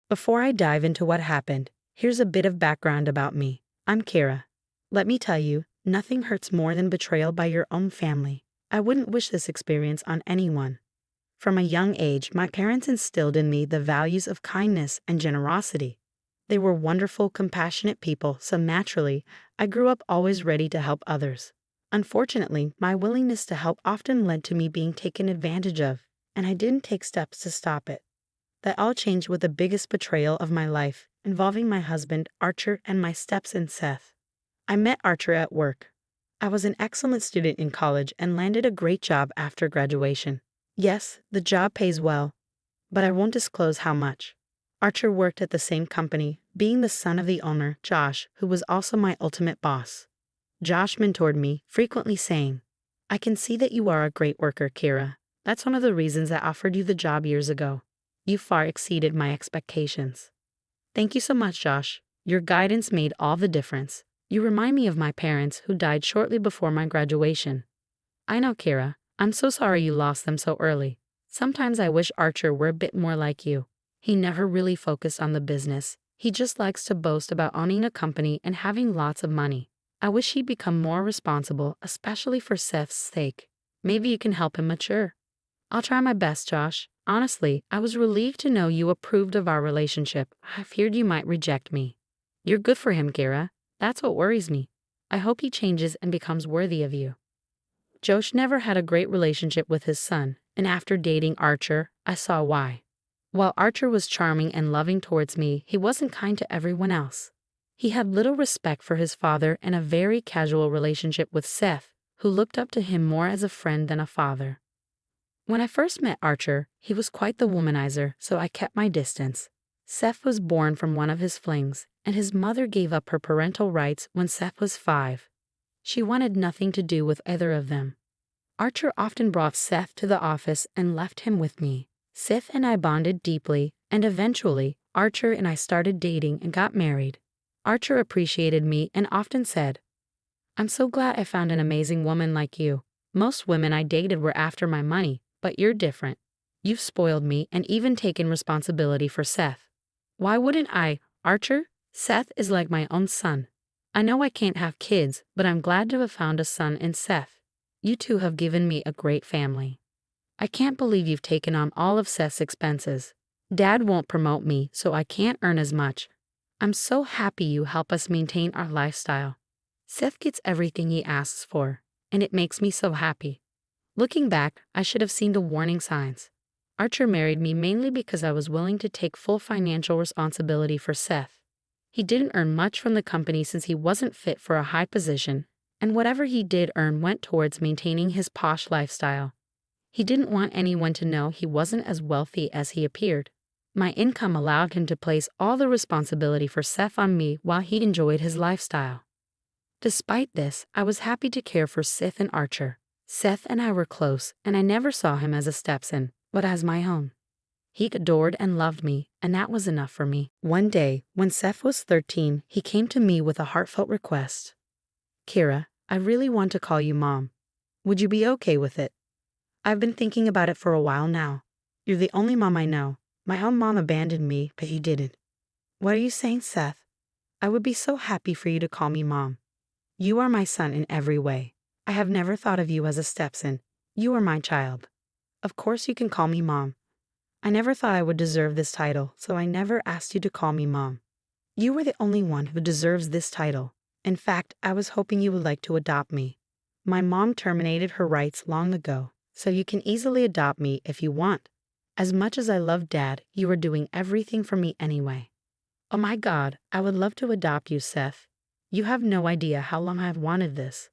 Before I dive into what happened, here's a bit of background about me. I'm Kira. Let me tell you, nothing hurts more than betrayal by your own family. I wouldn't wish this experience on anyone. From a young age, my parents instilled in me the values of kindness and generosity. They were wonderful, compassionate people, so naturally, I grew up always ready to help others. Unfortunately, my willingness to help often led to me being taken advantage of, and I didn't take steps to stop it. That all changed with the biggest betrayal of my life, involving my husband, Archer, and my stepson, Seth. I met Archer at work. I was an excellent student in college and landed a great job after graduation. Yes, the job pays well, but I won't disclose how much. Archer worked at the same company, being the son of the owner, Josh, who was also my ultimate boss. Josh mentored me, frequently saying, "I can see that you are a great worker, Kira. That's one of the reasons I offered you the job years ago. You far exceeded my expectations." Thank you so much, Josh. Your guidance made all the difference. You remind me of my parents who died shortly before my graduation. I know, Kira. I'm so sorry you lost them so early. Sometimes I wish Archer were a bit more like you. He never really focused on the business. He just likes to boast about owning a company and having lots of money. I wish he'd become more responsible, especially for Seth's sake. Maybe you can help him mature. I'll try my best, Josh. Honestly, I was relieved to know you approved of our relationship. I feared you might reject me. You're good for him, Kira. That's what worries me. I hope he changes and becomes worthy of you. Josh never had a great relationship with his son, and after dating Archer, I saw why. While Archer was charming and loving towards me, he wasn't kind to everyone else. He had little respect for his father and a very casual relationship with Seth, who looked up to him more as a friend than a father. When I first met Archer, he was quite the womanizer, so I kept my distance. Seth was born from one of his flings, and his mother gave up her parental rights when Seth was 5. She wanted nothing to do with either of them. Archer often brought Seth to the office and left him with me. Seth and I bonded deeply, and eventually, Archer and I started dating and got married. Archer appreciated me and often said, "I'm so glad I found an amazing woman like you. Most women I dated were after my money, but you're different. You've spoiled me and even taken responsibility for Seth." Why wouldn't I, Archer? Seth is like my own son. I know I can't have kids, but I'm glad to have found a son in Seth. You two have given me a great family. I can't believe you've taken on all of Seth's expenses. Dad won't promote me, so I can't earn as much. I'm so happy you help us maintain our lifestyle. Seth gets everything he asks for, and it makes me so happy. Looking back, I should have seen the warning signs. Archer married me mainly because I was willing to take full financial responsibility for Seth. He didn't earn much from the company since he wasn't fit for a high position, and whatever he did earn went towards maintaining his posh lifestyle. He didn't want anyone to know he wasn't as wealthy as he appeared. My income allowed him to place all the responsibility for Seth on me while he enjoyed his lifestyle. Despite this, I was happy to care for Seth and Archer. Seth and I were close, and I never saw him as a stepson, but as my own. He adored and loved me, and that was enough for me. One day, when Seth was 13, he came to me with a heartfelt request. "Kira, I really want to call you Mom. Would you be okay with it? I've been thinking about it for a while now. You're the only mom I know. My own mom abandoned me, but you didn't." "What are you saying, Seth? I would be so happy for you to call me Mom. You are my son in every way. I have never thought of you as a stepson. You are my child. Of course you can call me Mom. I never thought I would deserve this title, so I never asked you to call me Mom. You are the only one who deserves this title. In fact, I was hoping you would like to adopt me. My mom terminated her rights long ago, so you can easily adopt me if you want. As much as I love Dad, you are doing everything for me anyway." "Oh my God, I would love to adopt you, Seth. You have no idea how long I've wanted this.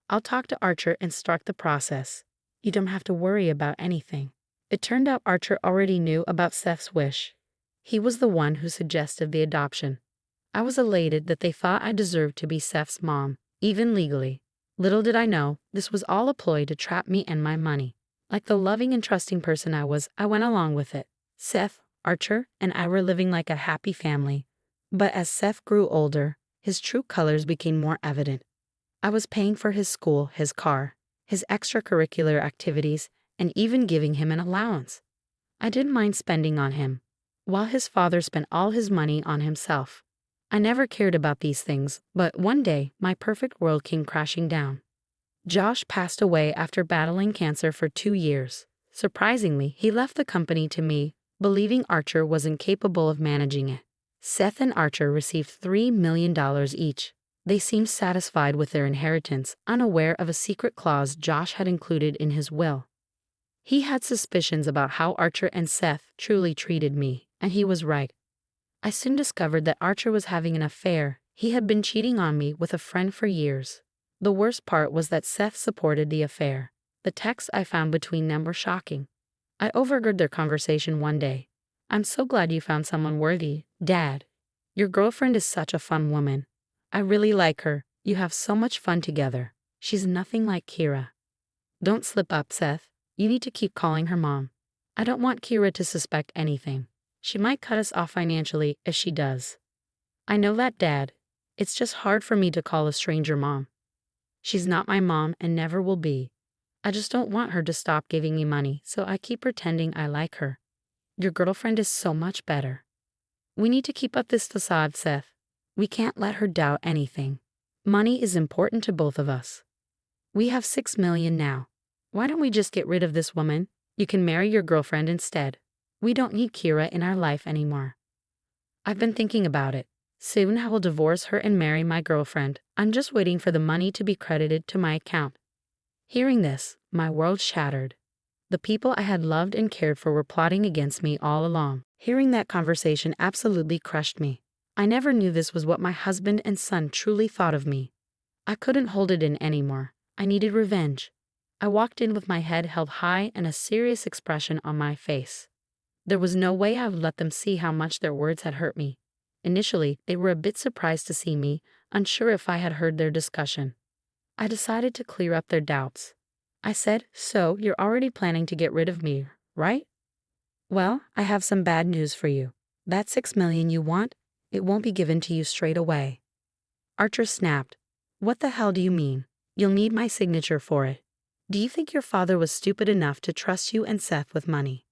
I'll talk to Archer and start the process. You don't have to worry about anything." It turned out Archer already knew about Seth's wish. He was the one who suggested the adoption. I was elated that they thought I deserved to be Seth's mom, even legally. Little did I know, this was all a ploy to trap me and my money. Like the loving and trusting person I was, I went along with it. Seth, Archer, and I were living like a happy family. But as Seth grew older, his true colors became more evident. I was paying for his school, his car, his extracurricular activities, and even giving him an allowance. I didn't mind spending on him. while his father spent all his money on himself. I never cared about these things, but one day, my perfect world came crashing down. Josh passed away after battling cancer for 2 years. Surprisingly, he left the company to me, believing Archer was incapable of managing it. Seth and Archer received $3 million each. They seemed satisfied with their inheritance, unaware of a secret clause Josh had included in his will. He had suspicions about how Archer and Seth truly treated me, and he was right. I soon discovered that Archer was having an affair. He had been cheating on me with a friend for years. The worst part was that Seth supported the affair. The texts I found between them were shocking. I overheard their conversation one day. "I'm so glad you found someone worthy, Dad. Your girlfriend is such a fun woman. I really like her. You have so much fun together. She's nothing like Kira. Don't slip up, Seth. You need to keep calling her mom. I don't want Kira to suspect anything. She might cut us off financially if she does." "I know that, Dad. It's just hard for me to call a stranger mom. She's not my mom and never will be. I just don't want her to stop giving me money, so I keep pretending I like her. Your girlfriend is so much better. We need to keep up this facade, Seth. We can't let her doubt anything. Money is important to both of us. We have $6 million now. Why don't we just get rid of this woman? You can marry your girlfriend instead. We don't need Kira in our life anymore. I've been thinking about it. Soon I will divorce her and marry my girlfriend. I'm just waiting for the money to be credited to my account." Hearing this, my world shattered. The people I had loved and cared for were plotting against me all along. Hearing that conversation absolutely crushed me. I never knew this was what my husband and son truly thought of me. I couldn't hold it in anymore. I needed revenge. I walked in with my head held high and a serious expression on my face. There was no way I would let them see how much their words had hurt me. Initially, they were a bit surprised to see me, unsure if I had heard their discussion. I decided to clear up their doubts. I said, "So, you're already planning to get rid of me, right? Well, I have some bad news for you. That $6 million you want, it won't be given to you straight away." Archer snapped. "What the hell do you mean? You'll need my signature for it. Do you think your father was stupid enough to trust you and Seth with money?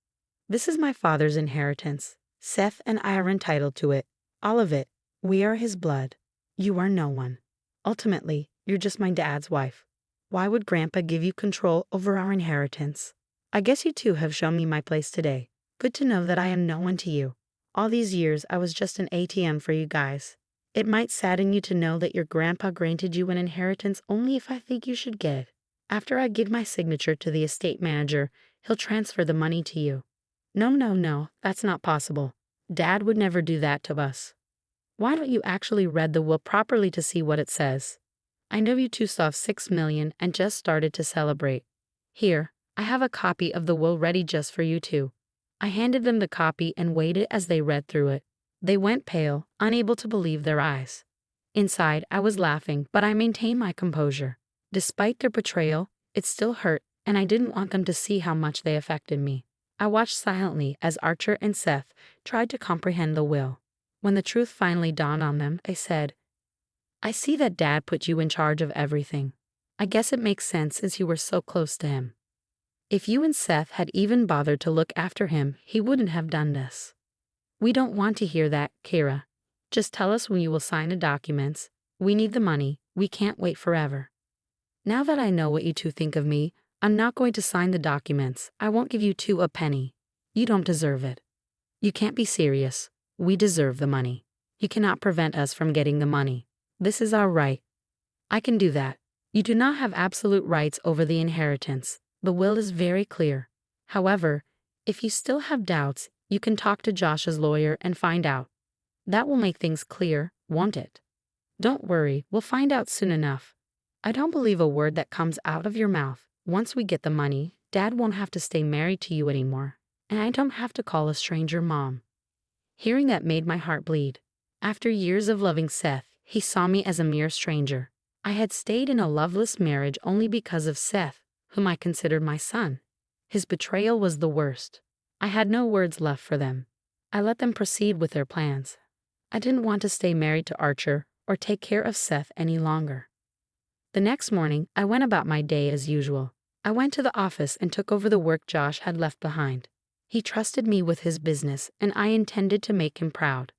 This is my father's inheritance. Seth and I are entitled to it. All of it. We are his blood. You are no one. Ultimately, you're just my dad's wife. Why would Grandpa give you control over our inheritance? I guess you two have shown me my place today. Good to know that I am no one to you. All these years, I was just an ATM for you guys. It might sadden you to know that your grandpa granted you an inheritance only if I think you should get it. After I give my signature to the estate manager, he'll transfer the money to you." No, that's not possible. Dad would never do that to us. Why don't you actually read the will properly to see what it says? I know you two saw $6 million and just started to celebrate. Here, I have a copy of the will ready just for you two. I handed them the copy and waited as they read through it. They went pale, unable to believe their eyes. Inside, I was laughing, but I maintained my composure. Despite their betrayal, it still hurt, and I didn't want them to see how much they affected me. I watched silently as Archer and Seth tried to comprehend the will. When the truth finally dawned on them, they said, "I see that Dad put you in charge of everything. I guess it makes sense since you were so close to him. If you and Seth had even bothered to look after him, he wouldn't have done this." "We don't want to hear that, Kira. Just tell us when you will sign the documents. We need the money. We can't wait forever." "Now that I know what you two think of me, I'm not going to sign the documents. I won't give you two a penny. You don't deserve it." "You can't be serious. We deserve the money. You cannot prevent us from getting the money. This is our right." "I can do that. You do not have absolute rights over the inheritance. The will is very clear. However, if you still have doubts, you can talk to Josh's lawyer and find out. That will make things clear, won't it?" "Don't worry, we'll find out soon enough. I don't believe a word that comes out of your mouth. Once we get the money, Dad won't have to stay married to you anymore, and I don't have to call a stranger mom." Hearing that made my heart bleed. After years of loving Seth, he saw me as a mere stranger. I had stayed in a loveless marriage only because of Seth, whom I considered my son. His betrayal was the worst. I had no words left for them. I let them proceed with their plans. I didn't want to stay married to Archer or take care of Seth any longer. The next morning, I went about my day as usual. I went to the office and took over the work Josh had left behind. He trusted me with his business, and I intended to make him proud.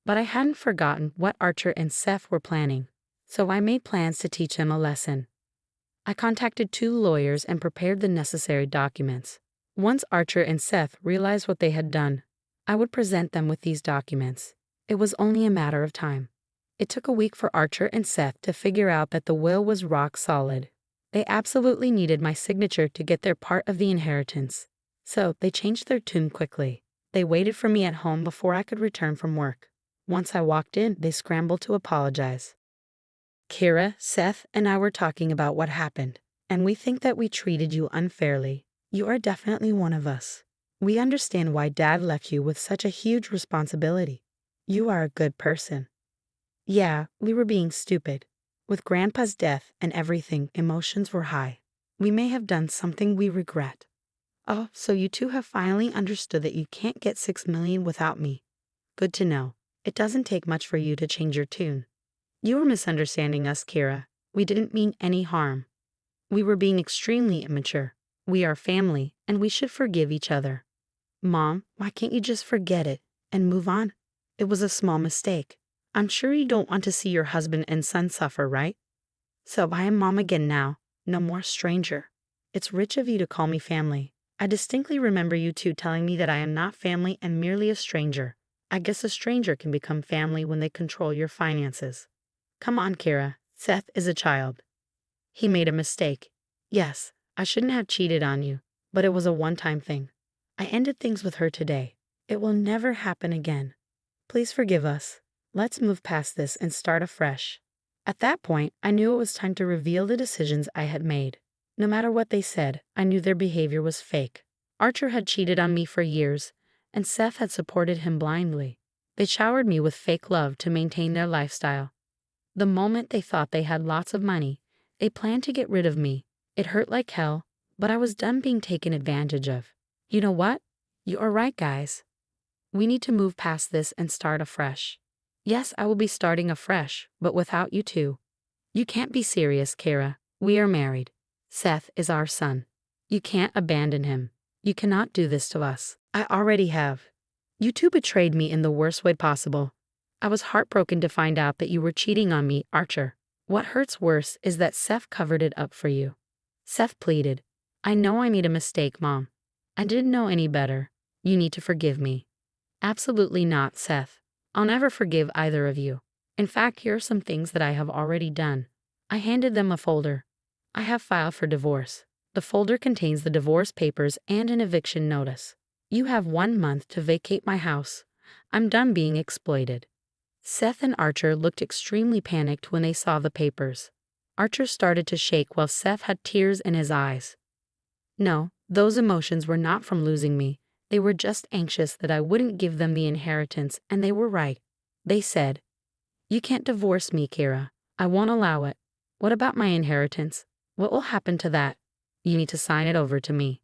But I hadn't forgotten what Archer and Seth were planning, so I made plans to teach him a lesson. I contacted 2 lawyers and prepared the necessary documents. Once Archer and Seth realized what they had done, I would present them with these documents. It was only a matter of time. It took a week for Archer and Seth to figure out that the will was rock solid. They absolutely needed my signature to get their part of the inheritance. So they changed their tune quickly. They waited for me at home before I could return from work. Once I walked in, they scrambled to apologize. Kira, Seth, and I were talking about what happened, and we think that we treated you unfairly. You are definitely one of us. We understand why Dad left you with such a huge responsibility. You are a good person. Yeah, we were being stupid. With Grandpa's death and everything, emotions were high. We may have done something we regret. Oh, so you 2 have finally understood that you can't get 6 million without me. Good to know. It doesn't take much for you to change your tune. You were misunderstanding us, Kira. We didn't mean any harm. We were being extremely immature. We are family, and we should forgive each other. Mom, why can't you just forget it and move on? It was a small mistake. I'm sure you don't want to see your husband and son suffer, right? So I am Mom again now, no more stranger. It's rich of you to call me family. I distinctly remember you 2 telling me that I am not family and merely a stranger. I guess a stranger can become family when they control your finances. Come on, Kira. Seth is a child. He made a mistake. Yes, I shouldn't have cheated on you, but it was a one-time thing. I ended things with her today. It will never happen again. Please forgive us. Let's move past this and start afresh. At that point, I knew it was time to reveal the decisions I had made. No matter what they said, I knew their behavior was fake. Archer had cheated on me for years, and Seth had supported him blindly. They showered me with fake love to maintain their lifestyle. The moment they thought they had lots of money, they planned to get rid of me. It hurt like hell, but I was done being taken advantage of. You know what? You are right, guys. We need to move past this and start afresh. Yes, I will be starting afresh, but without you 2. You can't be serious, Kara. We are married. Seth is our son. You can't abandon him. You cannot do this to us. I already have. You 2 betrayed me in the worst way possible. I was heartbroken to find out that you were cheating on me, Archer. What hurts worse is that Seth covered it up for you. Seth pleaded, I know I made a mistake, Mom. I didn't know any better. You need to forgive me. Absolutely not, Seth. I'll never forgive either of you. In fact, here are some things that I have already done. I handed them a folder. I have filed for divorce. The folder contains the divorce papers and an eviction notice. You have 1 month to vacate my house. I'm done being exploited. Seth and Archer looked extremely panicked when they saw the papers. Archer started to shake while Seth had tears in his eyes. No, those emotions were not from losing me. They were just anxious that I wouldn't give them the inheritance, and they were right. They said, You can't divorce me, Kira. I won't allow it. What about my inheritance? What will happen to that? You need to sign it over to me.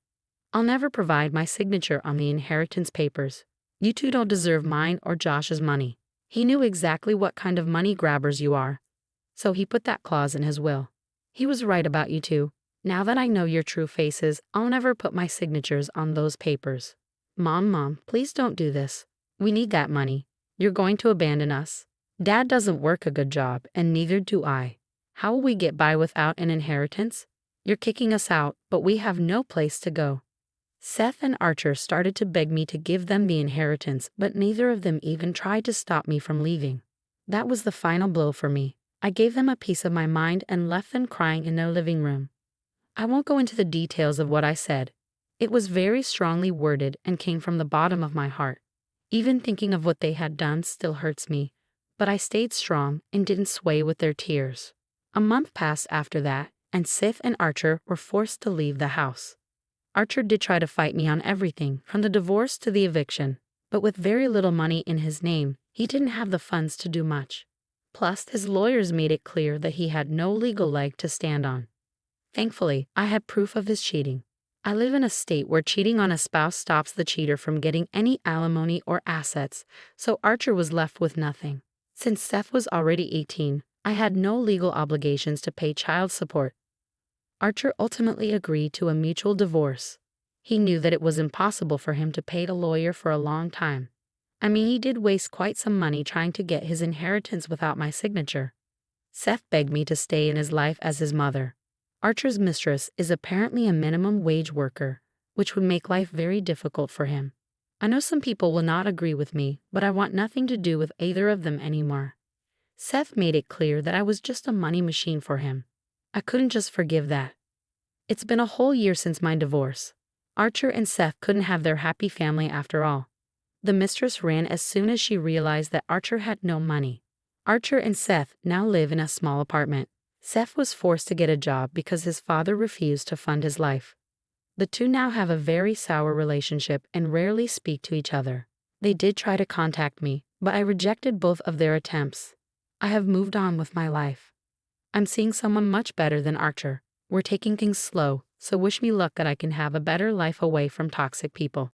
I'll never provide my signature on the inheritance papers. You 2 don't deserve mine or Josh's money. He knew exactly what kind of money grabbers you are. So he put that clause in his will. He was right about you 2. Now that I know your true faces, I'll never put my signatures on those papers. Mom, please don't do this. We need that money. You're going to abandon us. Dad doesn't work a good job, and neither do I. How will we get by without an inheritance? You're kicking us out, but we have no place to go. Seth and Archer started to beg me to give them the inheritance, but neither of them even tried to stop me from leaving. That was the final blow for me. I gave them a piece of my mind and left them crying in their living room. I won't go into the details of what I said. It was very strongly worded and came from the bottom of my heart. Even thinking of what they had done still hurts me, but I stayed strong and didn't sway with their tears. A month passed after that, and Seth and Archer were forced to leave the house. Archer did try to fight me on everything, from the divorce to the eviction, but with very little money in his name, he didn't have the funds to do much. Plus, his lawyers made it clear that he had no legal leg to stand on. Thankfully, I had proof of his cheating. I live in a state where cheating on a spouse stops the cheater from getting any alimony or assets, so Archer was left with nothing. Since Seth was already 18, I had no legal obligations to pay child support. Archer ultimately agreed to a mutual divorce. He knew that it was impossible for him to pay a lawyer for a long time. I mean, he did waste quite some money trying to get his inheritance without my signature. Seth begged me to stay in his life as his mother. Archer's mistress is apparently a minimum wage worker, which would make life very difficult for him. I know some people will not agree with me, but I want nothing to do with either of them anymore. Seth made it clear that I was just a money machine for him. I couldn't just forgive that. It's been a whole year since my divorce. Archer and Seth couldn't have their happy family after all. The mistress ran as soon as she realized that Archer had no money. Archer and Seth now live in a small apartment. Seth was forced to get a job because his father refused to fund his life. The two now have a very sour relationship and rarely speak to each other. They did try to contact me, but I rejected both of their attempts. I have moved on with my life. I'm seeing someone much better than Archer. We're taking things slow, so wish me luck that I can have a better life away from toxic people.